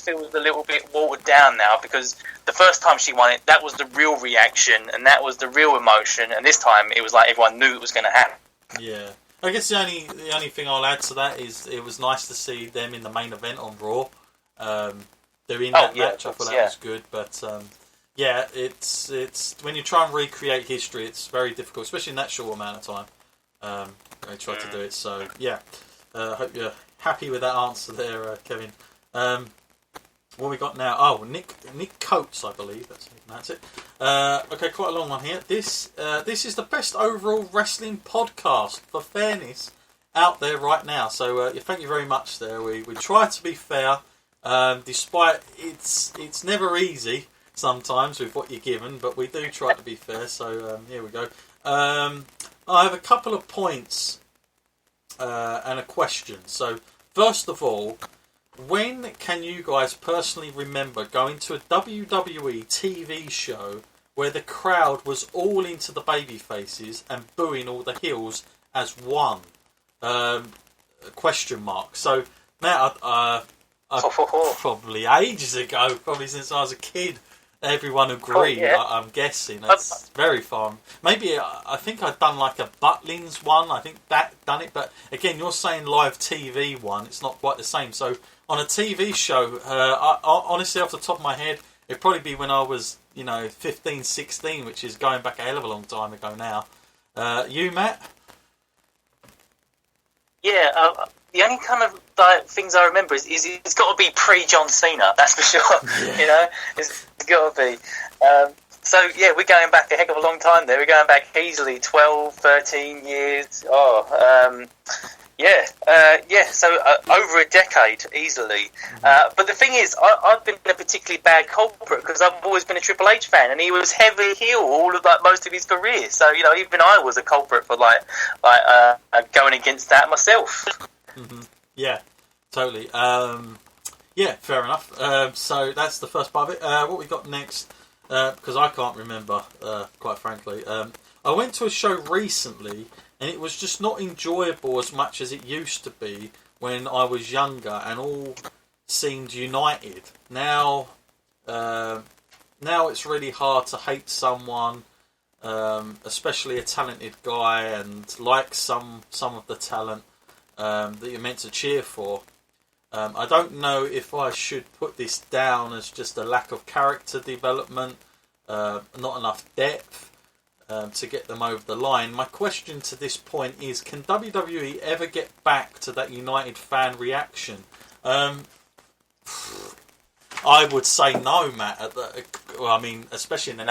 feels a little bit watered down now, because the first time she won it, that was the real reaction and that was the real emotion, and this time it was like everyone knew it was going to happen. Yeah. I guess the only thing I'll add to that is it was nice to see them in the main event on Raw. They're in that match. I thought that was good, but yeah, it's when you try and recreate history, it's very difficult, especially in that short amount of time. They try to do it. So yeah, I hope you're happy with that answer there, Kevin. What we got now? Oh, Nick Coates, I believe that's it. Okay, quite a long one here. This is the best overall wrestling podcast, for fairness, out there right now. So thank you very much. There, we try to be fair, despite it's never easy sometimes with what you're given, but we do try to be fair. So here we go. I have a couple of points and a question. So first of all, when can you guys personally remember going to a WWE TV show where the crowd was all into the baby faces and booing all the heels as one? Question mark. So now, probably ages ago, probably since I was a kid, everyone agreed. I'm guessing that's very fun. Maybe I think I'd done like a Butlins one. I think that done it, but again, you're saying live TV one. It's not quite the same. So on a TV show, I, honestly, off the top of my head, it'd probably be when I was 15, 16, which is going back a hell of a long time ago now. You, Matt? Yeah, the only kind of things I remember is it's got to be pre-John Cena, that's for sure. Yeah. It's got to be. So, yeah, we're going back a heck of a long time there. We're going back easily 12, 13 years. So over a decade, easily. But the thing is, I've been a particularly bad culprit because I've always been a Triple H fan, and he was heavy heel all of most of his career. So even I was a culprit for going against that myself. Mm-hmm. Yeah, totally. Yeah, fair enough. So that's the first part of it. What we got next? Because I can't remember, quite frankly. I went to a show recently, and it was just not enjoyable as much as it used to be when I was younger, and all seemed united. Now it's really hard to hate someone, especially a talented guy, and like some of the talent that you're meant to cheer for. I don't know if I should put this down as just a lack of character development, not enough depth to get them over the line. My question to this point is, can WWE ever get back to that united fan reaction? I would say no, Matt. Especially in the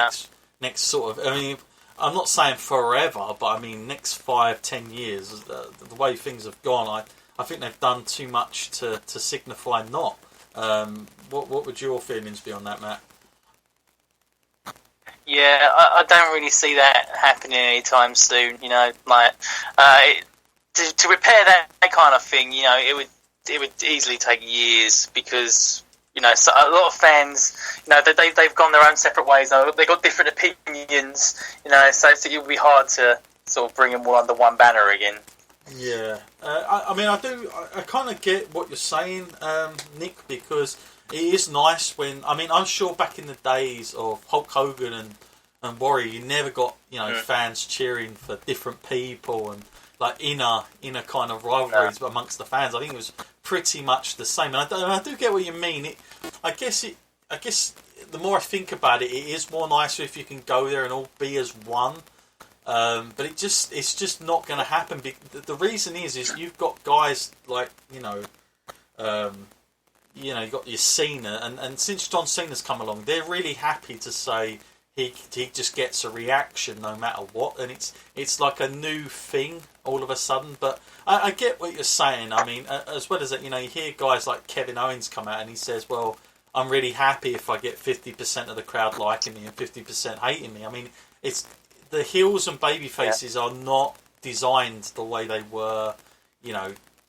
next sort of... I'm not saying forever, but next 5-10 years, the way things have gone, I think they've done too much to signify not. What would your feelings be on that, Matt? Yeah, I don't really see that happening anytime soon. To repair that kind of thing, it would easily take years, because so a lot of fans, they've gone their own separate ways. They've got different opinions, so it would be hard to sort of bring them all under one banner again. Yeah, I kind of get what you're saying, Nick, because it is nice when, I'm sure back in the days of Hulk Hogan and Warrior, you never got, fans cheering for different people and like inner kind of rivalries amongst the fans. I think it was pretty much the same, and I do get what you mean. I guess the more I think about it, it is more nicer if you can go there and all be as one. But it's just not going to happen. The reason is you've got guys like you've got your Cena, and since John Cena's come along, they're really happy to say he just gets a reaction no matter what, and it's like a new thing all of a sudden. But I get what you're saying. As well as that, you hear guys like Kevin Owens come out and he says, "Well, I'm really happy if I get 50% of the crowd liking me and 50% hating me." It's the heels and baby faces are not designed the way they were,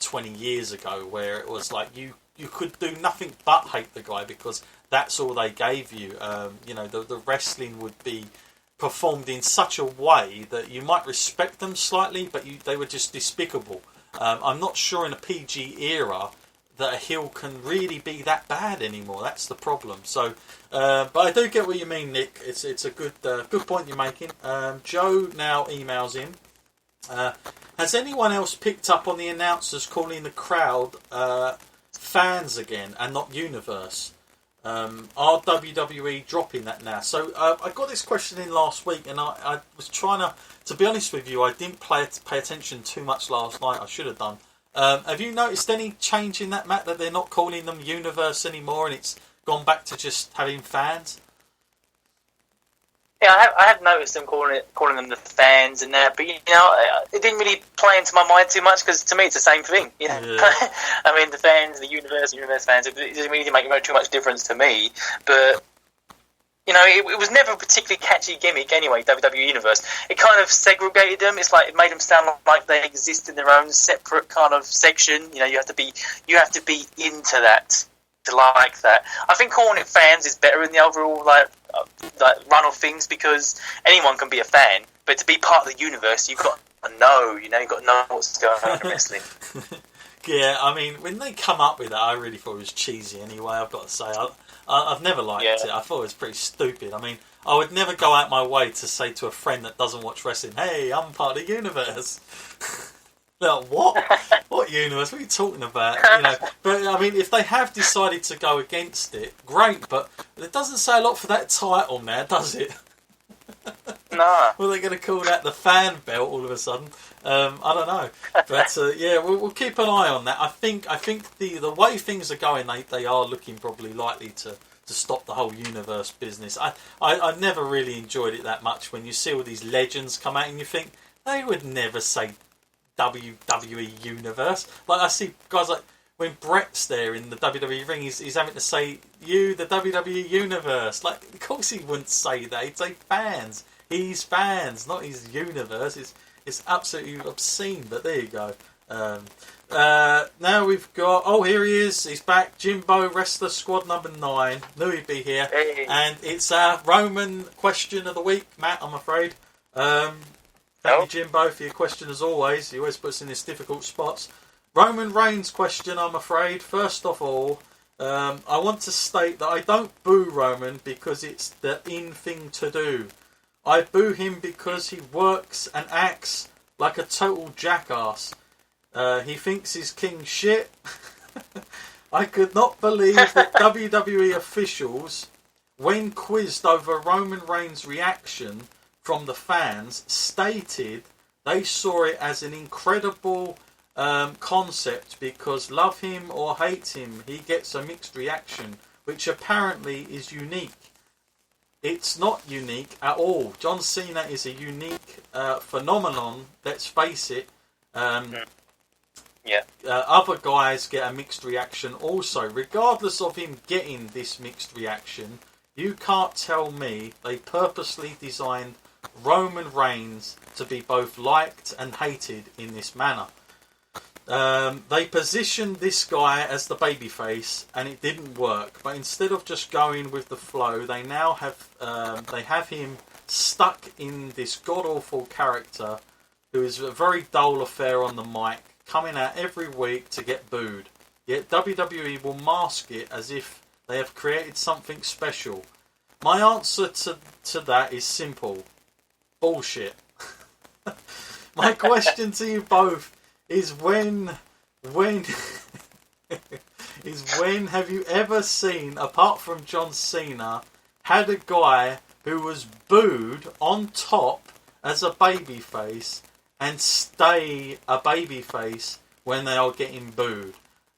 20 years ago, where it was like you could do nothing but hate the guy because that's all they gave you. The wrestling would be performed in such a way that you might respect them slightly, but they were just despicable. I'm not sure in a PG era that a heel can really be that bad anymore. That's the problem. So, but I do get what you mean, Nick. It's a good point you're making. Joe now emails in. Has anyone else picked up on the announcers calling the crowd fans again and not universe? Are WWE dropping that now? So I got this question in last week, and I was trying to be honest with you, I didn't pay attention too much last night. I should have done. Have you noticed any change in that, Matt, that they're not calling them universe anymore and it's gone back to just having fans? Yeah, I have noticed them calling them the fans and that, but it didn't really play into my mind too much because to me it's the same thing. Yeah. I mean, the fans, the universe fans, it doesn't really make too much difference to me. But it was never a particularly catchy gimmick anyway. WWE Universe, it kind of segregated them. It's like it made them sound like they exist in their own separate kind of section. You have to be into that to like that. I think calling it fans is better in the overall like run of things because anyone can be a fan, but to be part of the universe, you've got to know. You've got to know what's going on in wrestling. Yeah, I mean, when they come up with that, I really thought it was cheesy. Anyway, I've got to say, I've never liked it. I thought it was pretty stupid. I mean, I would never go out my way to say to a friend that doesn't watch wrestling, "Hey, I'm part of the universe." Like, what? What universe? What are you talking about? But I mean, if they have decided to go against it, great. But it doesn't say a lot for that title now, does it? No. Well, they're going to call that the fan belt all of a sudden. I don't know, but yeah, we'll keep an eye on that. I think the way things are going, they are looking probably likely to stop the whole universe business. I never really enjoyed it that much when you see all these legends come out and you think they would never say WWE Universe. Like I see guys like when Brett's there in the WWE ring, he's having to say the WWE Universe. Like, of course he wouldn't say that. He'd say fans. He's fans, not his universe. It's absolutely obscene. But there you go. Now we've got. Here he is. He's back. Jimbo, wrestler squad number 9. Knew he'd be here. Hey. And it's our Roman question of the week, Matt. I'm afraid. Thank you, Jimbo, for your question as always. He always puts in his difficult spots. Roman Reigns question, I'm afraid. First of all, I want to state that I don't boo Roman because it's the in thing to do. I boo him because he works and acts like a total jackass. He thinks he's king shit. I could not believe that WWE officials, when quizzed over Roman Reigns' reaction from the fans, stated they saw it as an incredible concept because love him or hate him, he gets a mixed reaction, which apparently is unique. It's not unique at all. John Cena is a unique phenomenon, let's face it. Other guys get a mixed reaction also. Regardless of him getting this mixed reaction, you can't tell me they purposely designed Roman Reigns to be both liked and hated in this manner. They positioned this guy as the babyface, and it didn't work. But instead of just going with the flow, they now have him stuck in this god awful character, who is a very dull affair on the mic, coming out every week to get booed. Yet WWE will mask it as if they have created something special. My answer to that is simple. Bullshit. My question to you both is when have you ever seen, apart from John Cena, had a guy who was booed on top as a babyface and stay a babyface when they are getting booed?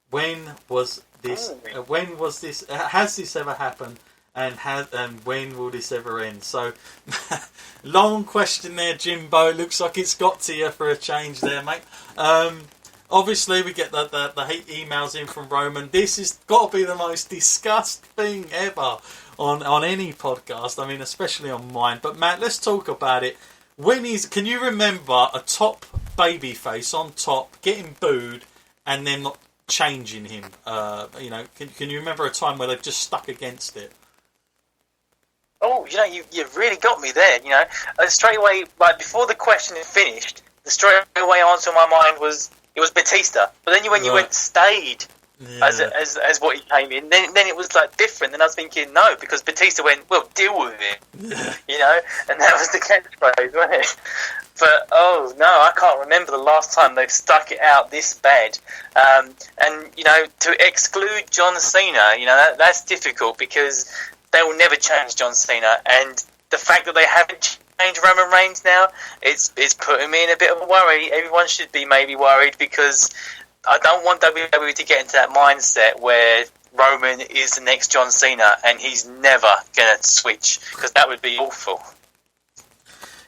When was this? Has this ever happened? And when will this ever end? So, long question there, Jimbo. Looks like it's got to you for a change there, mate. Obviously, we get the hate emails in from Roman. This has got to be the most disgusting thing ever on any podcast. I mean, especially on mine. But Matt, let's talk about it. Can you remember a top babyface on top getting booed and then not changing him? Can you remember a time where they've just stuck against it? Oh, you've really got me there. Straight away, like before the question had finished, the straight away answer in my mind was it was Batista. But then when you went stayed as what he came in. Then it was like different. And I was thinking, no, because Batista went, well, deal with it, and that was the catchphrase, wasn't it? But oh no, I can't remember the last time they've stuck it out this bad. And to exclude John Cena, that's difficult because they will never change John Cena, and the fact that they haven't changed Roman Reigns now, it's putting me in a bit of a worry. Everyone should be maybe worried because I don't want WWE to get into that mindset where Roman is the next John Cena and he's never going to switch, because that would be awful.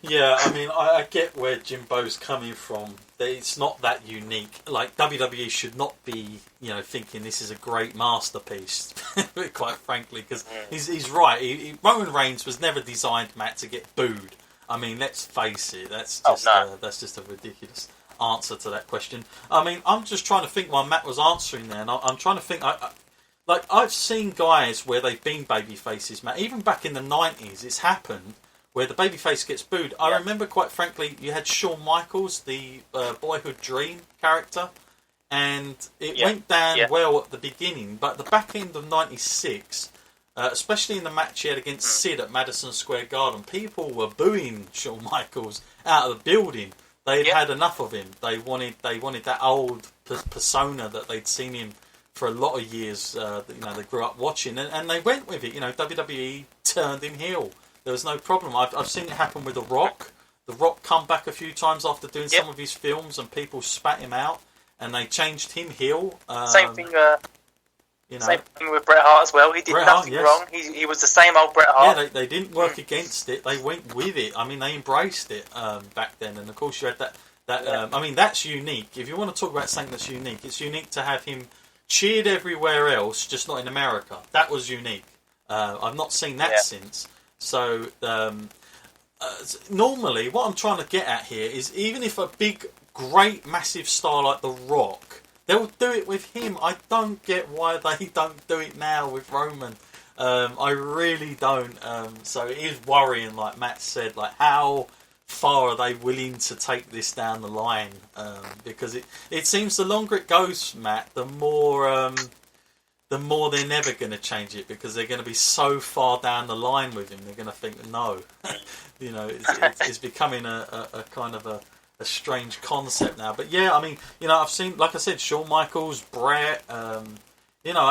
Yeah, I mean, I get where Jimbo's coming from. It's not that unique. Like, WWE should not be, thinking this is a great masterpiece, quite frankly, because he's right. Roman Reigns was never designed, Matt, to get booed. I mean, let's face it. That's just a ridiculous answer to that question. I mean, I'm just trying to think while Matt was answering there, and I'm trying to think. I've seen guys where they've been baby faces, Matt. Even back in the 90s, it's happened where the babyface gets booed. I remember, quite frankly, you had Shawn Michaels, the Boyhood Dream character, and it went down well at the beginning, but the back end of 96, especially in the match he had against Sid at Madison Square Garden, people were booing Shawn Michaels out of the building. They'd had enough of him. They wanted that old persona that they'd seen him for a lot of years, they grew up watching, and they went with it. WWE turned him heel. There was no problem. I've seen it happen with The Rock. The Rock come back a few times after doing some of his films, and people spat him out, and they changed him heel. Same thing. Same thing with Bret Hart as well. He did nothing wrong. He was the same old Bret Hart. Yeah, they didn't work against it. They went with it. I mean, they embraced it back then, and of course you had that. I mean, that's unique. If you want to talk about something that's unique, it's unique to have him cheered everywhere else, just not in America. That was unique. I've not seen that since. So, normally, what I'm trying to get at here is, even if a big, great, massive star like The Rock, they'll do it with him. I don't get why they don't do it now with Roman. I really don't. So it is worrying, like Matt said, like how far are they willing to take this down the line? Because it seems the longer it goes, Matt, the more they're never going to change it, because they're going to be so far down the line with him. They're going to think, no, it's becoming a kind of a strange concept now. But yeah, I mean, I've seen, like I said, Shawn Michaels, Bret. I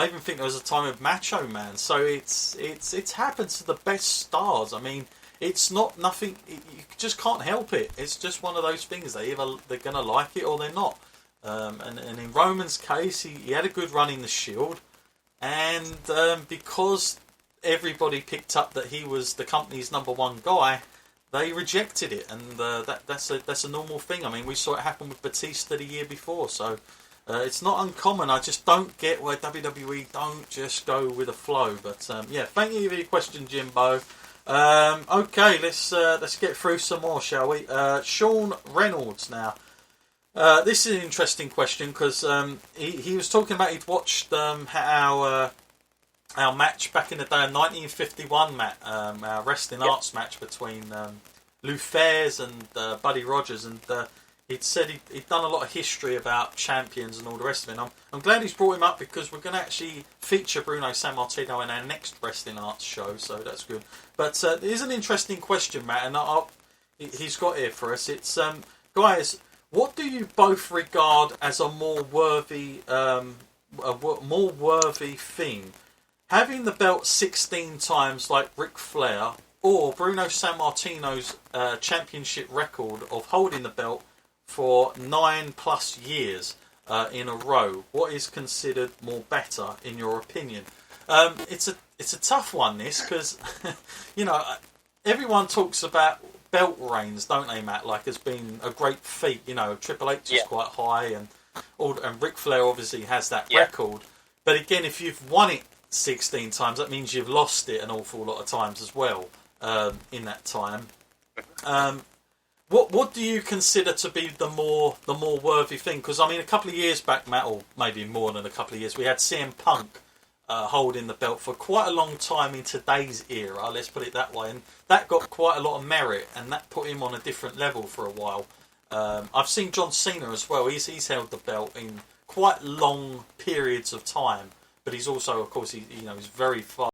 even think there was a time with Macho Man. So it's happened to the best stars. I mean, it's not nothing. You just can't help it. It's just one of those things. They're going to like it or they're not. And in Roman's case, he had a good run in the Shield. And because everybody picked up that he was the company's number one guy, they rejected it, and that's a normal thing. I mean, we saw it happen with Batista the year before, so it's not uncommon. I just don't get why WWE don't just go with the flow. But thank you for your question, Jimbo. Okay, let's get through some more, shall we? Sean Reynolds now. This is an interesting question because he was talking about he'd watched our match back in the day, 1951 match, our wrestling arts match between Lou Fairs and Buddy Rogers, and he'd said he'd done a lot of history about champions and all the rest of it. And I'm glad he's brought him up because we're going to actually feature Bruno Sammartino in our next wrestling arts show, so that's good. But it is an interesting question, Matt, and he's got here for us. It's guys. What do you both regard as a more worthy thing? Having the belt 16 times like Ric Flair, or Bruno Sammartino's championship record of holding the belt for 9+ years in a row? What is considered more better in your opinion? It's a tough one, this, because everyone talks about belt reigns, don't they, Matt? Like, has been a great feat. Triple H is quite high, and Ric Flair obviously has that record. But again, if you've won it 16 times, that means you've lost it an awful lot of times as well in that time. What do you consider to be the more worthy thing? Because I mean, a couple of years back, Matt, or maybe more than a couple of years, we had CM Punk holding the belt for quite a long time in today's era, let's put it that way, and that got quite a lot of merit, and that put him on a different level for a while. I've seen John Cena as well. He's held the belt in quite long periods of time, but he's also, of course, he's very fast.